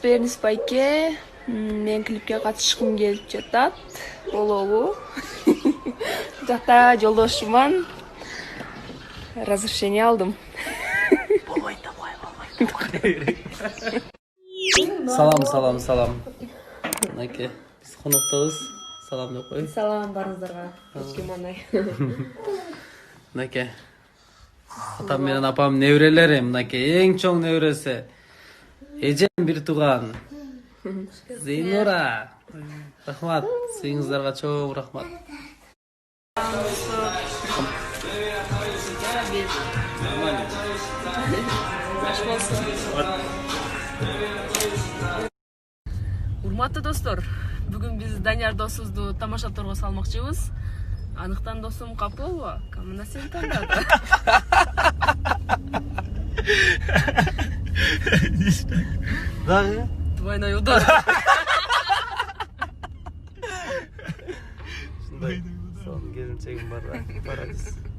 Бернис байке, мен клипке катышкым келип жатат. Болобу? Жакта жолдошуман. Разрешение алдым. Салам. Мынакей, биз коноктобуз. Салам деп коюн. Салам барыңыздарга. Эч ким андай. Мынакей. Атам менен апам неберелери, мынакей эң чоң небереси. Эжем бир тууган. Зейнура. Рахмат. Сиңиздарга чоң рахмат. Урматтуу достор, бүгүн биз Данияр досубузду тамаша торго салмакчыбыз. Аныктан досум капылбы? Камына сен тандады. Дагы? Двойной удар. Ушундай. Son келинчегим бар. Барабыз.